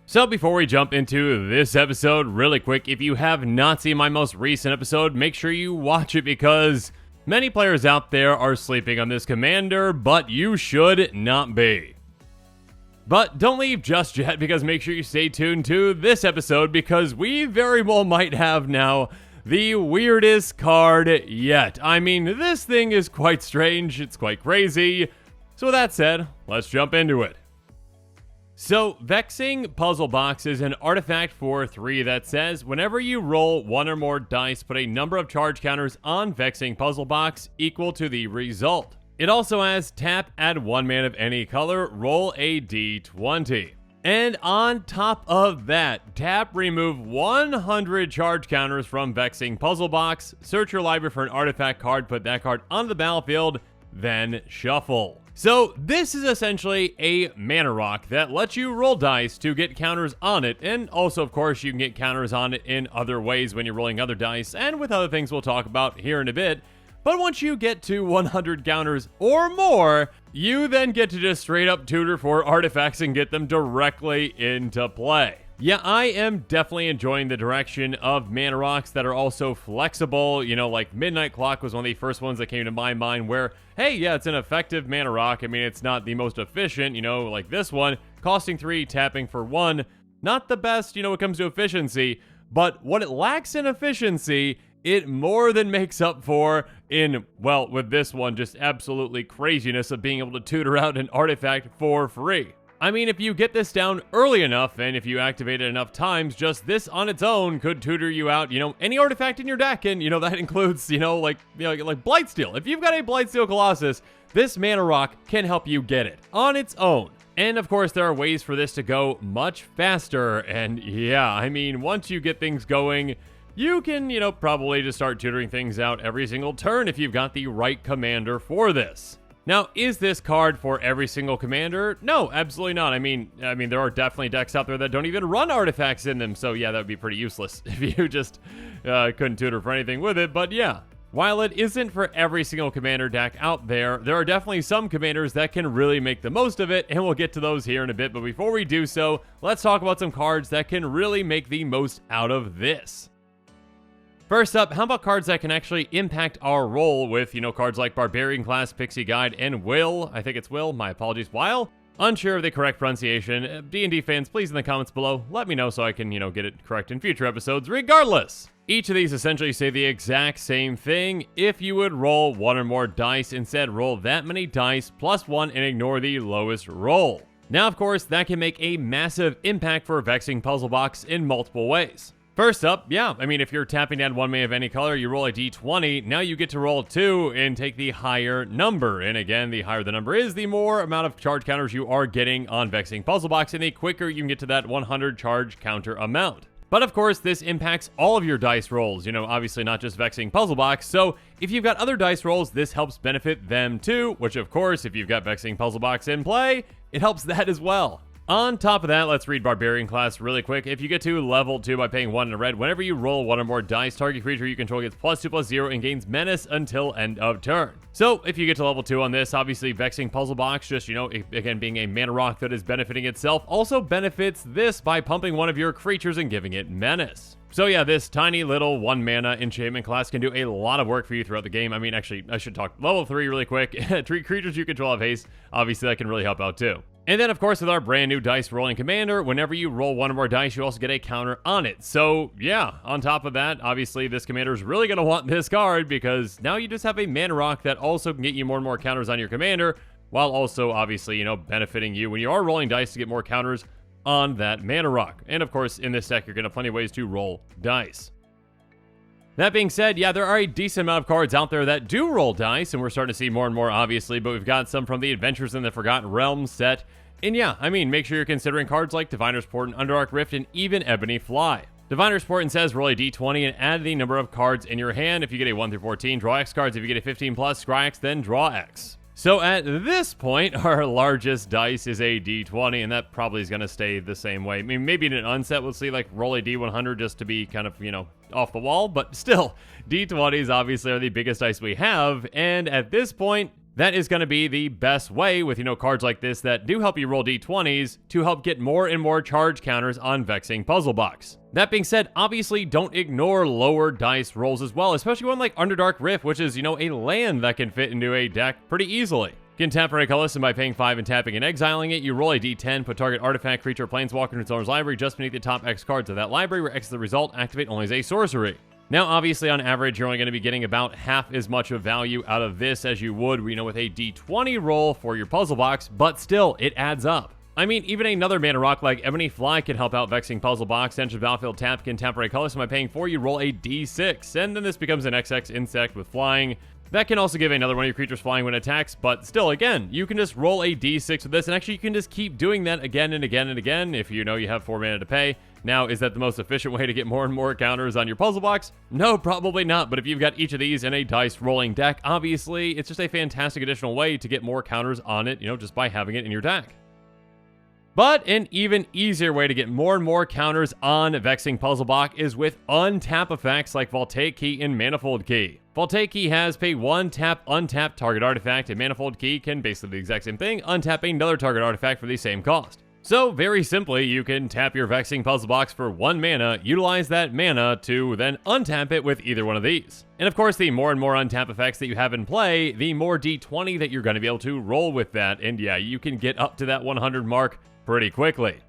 So before we jump into this episode, really quick, if you have not seen my most recent episode, make sure you watch it because many players out there are sleeping on this commander, but you should not be. But don't leave just yet because make sure you stay tuned to this episode because we very well might have now the weirdest card yet. I mean, this thing is quite strange, it's quite crazy. So with that said, let's jump into it. So, Vexing Puzzlebox is an artifact for 3 that says, whenever you roll 1 or more dice, put a number of charge counters on Vexing Puzzlebox equal to the result. It also has tap, add 1 mana of any color, roll a d20. And on top of that, tap, remove 100 charge counters from Vexing Puzzlebox, search your library for an artifact card, put that card onto the battlefield, then shuffle. So this is essentially a mana rock that lets you roll dice to get counters on it, and also of course you can get counters on it in other ways when you're rolling other dice and with other things we'll talk about here in a bit. But once you get to 100 counters or more, you then get to just straight up tutor for artifacts and get them directly into play. Yeah, I am definitely enjoying the direction of mana rocks that are also flexible. You know, like Midnight Clock was one of the first ones that came to my mind where, hey, yeah, it's an effective mana rock. I mean, it's not the most efficient, you know, like this one, costing 3, tapping for 1. Not the best, you know, when it comes to efficiency, but what it lacks in efficiency, it more than makes up for in, well, with this one, just absolutely craziness of being able to tutor out an artifact for free. I mean, if you get this down early enough, and if you activate it enough times, just this on its own could tutor you out, you know, any artifact in your deck, and, you know, that includes, like Blightsteel. If you've got a Blightsteel Colossus, this mana rock can help you get it on its own. And, of course, there are ways for this to go much faster, and, yeah, I mean, once you get things going, you can, you know, probably just start tutoring things out every single turn if you've got the right commander for this. Now, is this card for every single commander? No, absolutely not. I mean, there are definitely decks out there that don't even run artifacts in them, so yeah, that would be pretty useless if you just couldn't tutor for anything with it, but yeah. While it isn't for every single commander deck out there, there are definitely some commanders that can really make the most of it, and we'll get to those here in a bit, but before we do so, let's talk about some cards that can really make the most out of this. First up, how about cards that can actually impact our role with, you know, cards like Barbarian Class, Pixie Guide, and Will. I think it's Will. My apologies. While unsure of the correct pronunciation, D&D fans, please in the comments below, let me know so I can, you know, get it correct in future episodes. Regardless, each of these essentially say the exact same thing. If you would roll 1 or more dice, instead roll that many dice plus 1 and ignore the lowest roll. Now, of course, that can make a massive impact for Vexing Puzzlebox in multiple ways. First up, yeah, I mean, if you're tapping down 1 mana of any color, you roll a d20, now you get to roll 2 and take the higher number. And again, the higher the number is, the more amount of charge counters you are getting on Vexing Puzzlebox, and the quicker you can get to that 100 charge counter amount. But of course, this impacts all of your dice rolls, you know, obviously not just Vexing Puzzlebox, so if you've got other dice rolls, this helps benefit them too, which of course, if you've got Vexing Puzzlebox in play, it helps that as well. On top of that, let's read Barbarian Class really quick. If you get to level 2 by paying 1 in a red, whenever you roll 1 or more dice, target creature you control gets +2/+0 and gains menace until end of turn. So, if you get to level 2 on this, obviously Vexing Puzzlebox, just, you know, again, being a mana rock that is benefiting itself, also benefits this by pumping one of your creatures and giving it menace. So yeah, this tiny little 1 mana enchantment class can do a lot of work for you throughout the game. I mean, actually, I should talk level 3 really quick. 3 creatures you control have haste. Obviously, that can really help out too. And then, of course, with our brand new dice rolling commander, whenever you roll 1 or more dice, you also get a counter on it. So, yeah, on top of that, obviously, this commander is really going to want this card because now you just have a mana rock that also can get you more and more counters on your commander, while also, obviously, you know, benefiting you when you are rolling dice to get more counters on that mana rock. And, of course, in this deck, you're going to have plenty of ways to roll dice. That being said, yeah, there are a decent amount of cards out there that do roll dice, and we're starting to see more and more, obviously, but we've got some from the Adventures in the Forgotten Realms set. And yeah, I mean, make sure you're considering cards like Diviner's Portent, Underdark Rift, and even Ebony Fly. Diviner's Portent says roll a d20 and add the number of cards in your hand. If you get a 1 through 14, draw X cards. If you get a 15 plus, scry X, then draw X. So at this point, our largest dice is a D20, and that probably is going to stay the same way. I mean, maybe in an unset, we'll see like roll a D100 just to be kind of, off the wall, but still, D20s obviously are the biggest dice we have, and at this point, that is going to be the best way with, cards like this that do help you roll D20s to help get more and more charge counters on Vexing Puzzlebox. That being said, obviously don't ignore lower dice rolls as well, especially one like Underdark Rift, which is, a land that can fit into a deck pretty easily. You can tap for Reconstructor, and by paying 5 and tapping and exiling it, you roll a D10, put target artifact, creature, or planeswalker in its owner's library just beneath the top X cards of that library, where X is the result, activate only as a sorcery. Now, obviously, on average, you're only going to be getting about half as much of value out of this as you would, with a D20 roll for your puzzle box, but still, it adds up. I mean, even another mana rock like Ebony Fly can help out Vexing Puzzlebox. Enter battlefield tap, can tap for a color, so by paying 4, you roll a D6, and then this becomes an XX insect with flying. That can also give another one of your creatures flying when it attacks, but still, again, you can just roll a D6 with this, and actually you can just keep doing that again and again and again if you have 4 mana to pay. Now, is that the most efficient way to get more and more counters on your puzzle box? No, probably not, but if you've got each of these in a dice rolling deck, obviously, it's just a fantastic additional way to get more counters on it, just by having it in your deck. But an even easier way to get more and more counters on Vexing Puzzlebox is with untap effects like Voltaic Key and Manifold Key. Voltaic Key has pay 1 tap, untap target artifact, and Manifold Key can basically the exact same thing, untap another target artifact for the same cost. So very simply, you can tap your Vexing Puzzlebox for 1 mana, utilize that mana to then untap it with either one of these. And of course, the more and more untap effects that you have in play, the more D20 that you're going to be able to roll with that, and yeah, you can get up to that 100 mark pretty quickly.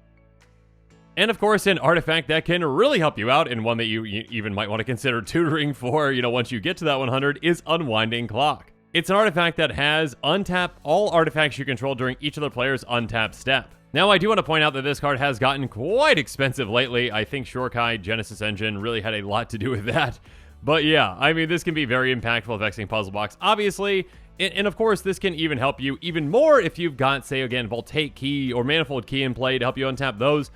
And of course, an artifact that can really help you out, and one that you even might want to consider tutoring for, once you get to that 100, is Unwinding Clock. It's an artifact that has untap all artifacts you control during each other player's untap step. Now, I do want to point out that this card has gotten quite expensive lately. I think Shorkai Genesis Engine really had a lot to do with that. But yeah, I mean, this can be very impactful Vexing Puzzlebox, obviously. And of course, this can even help you even more if you've got, say, again, Voltaic Key or Manifold Key in play to help you untap those.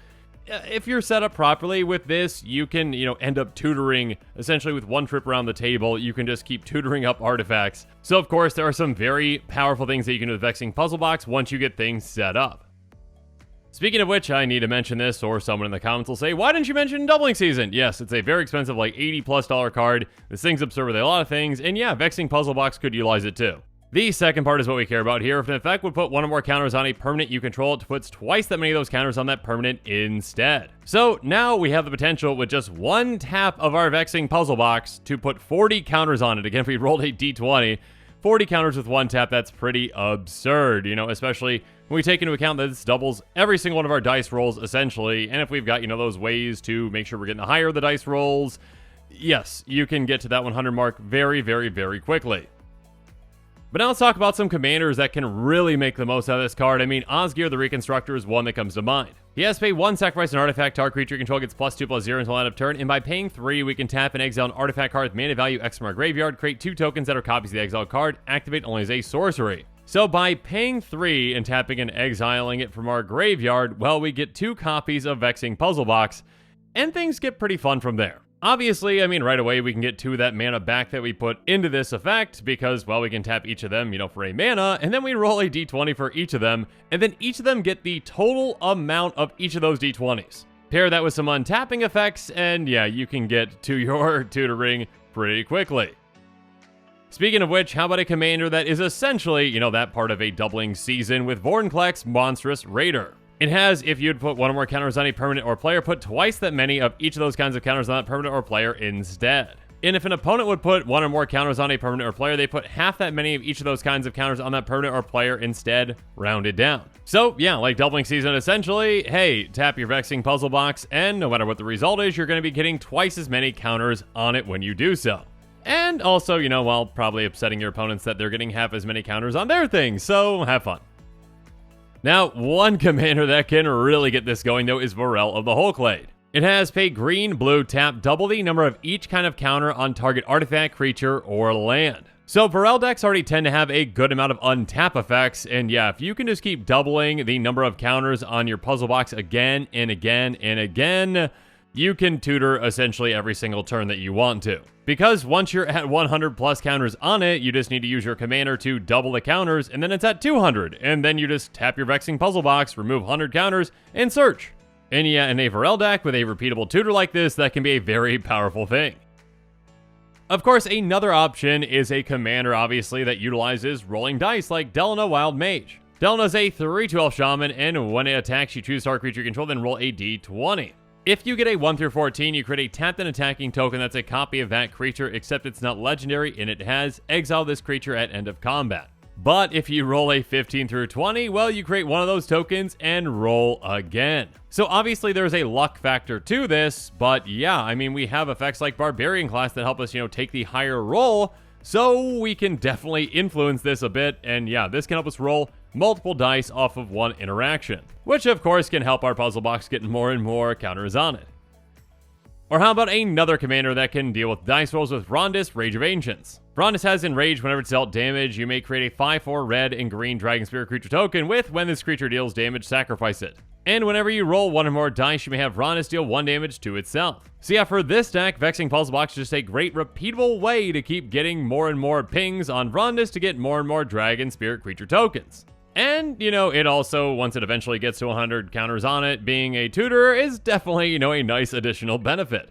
If you're set up properly with this, you can, end up tutoring, essentially with one trip around the table. You can just keep tutoring up artifacts. So, of course, there are some very powerful things that you can do with Vexing Puzzlebox once you get things set up. Speaking of which, I need to mention this, or someone in the comments will say, why didn't you mention Doubling Season? Yes, it's a very expensive, like $80+ card. This thing's absurd with a lot of things, and yeah, Vexing Puzzlebox could utilize it too. The second part is what we care about here. If an effect would put 1 or more counters on a permanent you control, it puts twice that many of those counters on that permanent instead. So now we have the potential with just 1 tap of our Vexing Puzzlebox to put 40 counters on it. Again, if we rolled a D20, 40 counters with 1 tap, that's pretty absurd, especially when we take into account that this doubles every single one of our dice rolls, essentially. And if we've got, those ways to make sure we're getting the higher the dice rolls, yes, you can get to that 100 mark very, very, very quickly. But now let's talk about some commanders that can really make the most out of this card. I mean, Osgir the Reconstructor is one that comes to mind. He has to pay 1, sacrifice an artifact. Target creature you control gets +2/+0 until end of turn, and by paying 3, we can tap and exile an artifact card with mana value X from our graveyard, create 2 tokens that are copies of the exiled card, activate only as a sorcery. So by paying 3 and tapping and exiling it from our graveyard, well, we get 2 copies of Vexing Puzzlebox, and things get pretty fun from there. Obviously, I mean, right away, we can get 2 of that mana back that we put into this effect because, well, we can tap each of them, for a mana, and then we roll a d20 for each of them, and then each of them get the total amount of each of those d20s. Pair that with some untapping effects, and yeah, you can get to your tutoring pretty quickly. Speaking of which, how about a commander that is essentially, that part of a doubling season with Vorinclex Monstrous Raider? It has, if you'd put 1 or more counters on a permanent or player, put twice that many of each of those kinds of counters on that permanent or player instead. And if an opponent would put 1 or more counters on a permanent or player, they put half that many of each of those kinds of counters on that permanent or player instead, rounded down. So yeah, like doubling season essentially, hey, tap your Vexing Puzzlebox, and no matter what the result is, you're going to be getting twice as many counters on it when you do so. And also, while probably upsetting your opponents that they're getting half as many counters on their things, so have fun. Now, one commander that can really get this going, though, is Varel of the Hulklade. It has pay green, blue, tap, double the number of each kind of counter on target artifact, creature, or land. So Varel decks already tend to have a good amount of untap effects, and yeah, if you can just keep doubling the number of counters on your puzzle box again and again and again, you can tutor essentially every single turn that you want to. Because once you're at 100 plus counters on it, you just need to use your commander to double the counters, and then it's at 200, and then you just tap your Vexing Puzzlebox, remove 100 counters, and search. And yeah, in a Varel deck with a repeatable tutor like this, that can be a very powerful thing. Of course, another option is a commander, obviously, that utilizes rolling dice like Delana Wild Mage. Delana's a 3/12 Shaman, and when it attacks, you choose target creature you control, then roll a d20. If you get a 1 through 14, you create a tapped and attacking token that's a copy of that creature, except it's not legendary, and it has exile this creature at end of combat. But if you roll a 15 through 20, well, you create one of those tokens and roll again. So obviously there's a luck factor to this, but yeah, I mean, we have effects like Barbarian class that help us, take the higher roll, so we can definitely influence this a bit, and yeah, this can help us roll multiple dice off of one interaction, which of course can help our puzzle box get more and more counters on it. Or how about another commander that can deal with dice rolls with Rondis, Rage of Ancients? Rondis has Enrage whenever it's dealt damage. You may create a 5/4 red and green Dragon Spirit creature token with when this creature deals damage, sacrifice it. And whenever you roll one or more dice, you may have Rondis deal 1 damage to itself. So yeah, for this deck, Vexing Puzzlebox is just a great repeatable way to keep getting more and more pings on Rondis to get more and more Dragon Spirit creature tokens. And, it also, once it eventually gets to 100 counters on it, being a tutor is definitely, a nice additional benefit.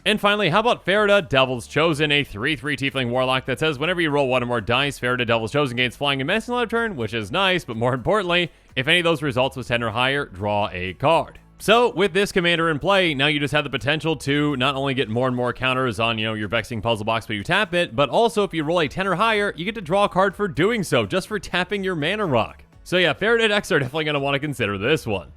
And finally, how about Farida, Devil's Chosen, a 3/3 Tiefling Warlock that says whenever you roll one or more dice, Farida, Devil's Chosen gains flying and medicine on a turn, which is nice, but more importantly, if any of those results was 10 or higher, draw a card. So, with this commander in play, now you just have the potential to not only get more and more counters on, your Vexing Puzzlebox when you tap it, but also if you roll a 10 or higher, you get to draw a card for doing so, just for tapping your mana rock. So yeah, Farida decks are definitely going to want to consider this one.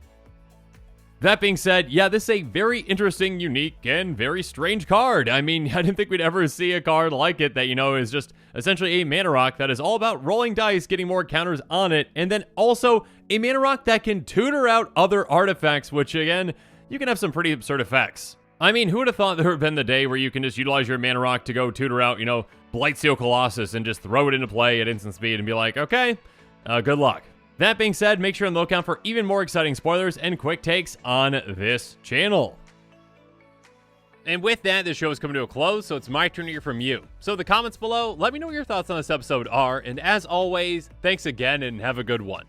That being said, yeah, this is a very interesting, unique, and very strange card. I mean, I didn't think we'd ever see a card like it that, is just essentially a mana rock that is all about rolling dice, getting more counters on it, and then also a mana rock that can tutor out other artifacts, which again, you can have some pretty absurd effects. I mean, who would have thought there would have been the day where you can just utilize your mana rock to go tutor out, Blightsteel Colossus and just throw it into play at instant speed and be like, okay, good luck. That being said, make sure on the lookout for even more exciting spoilers and quick takes on this channel. And with that, the show is coming to a close, so it's my turn to hear from you. So the comments below, let me know what your thoughts on this episode are, and as always, thanks again and have a good one.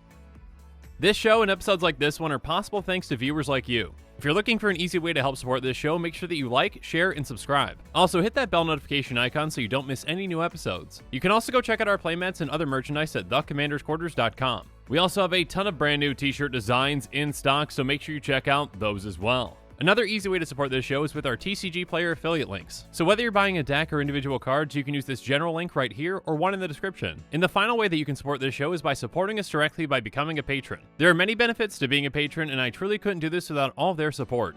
This show and episodes like this one are possible thanks to viewers like you. If you're looking for an easy way to help support this show, make sure that you like, share, and subscribe. Also, hit that bell notification icon so you don't miss any new episodes. You can also go check out our playmats and other merchandise at thecommandersquarters.com. We also have a ton of brand new t-shirt designs in stock, so make sure you check out those as well. Another easy way to support this show is with our TCG Player affiliate links. So whether you're buying a deck or individual cards, you can use this general link right here or one in the description. And the final way that you can support this show is by supporting us directly by becoming a patron. There are many benefits to being a patron, and I truly couldn't do this without all of their support.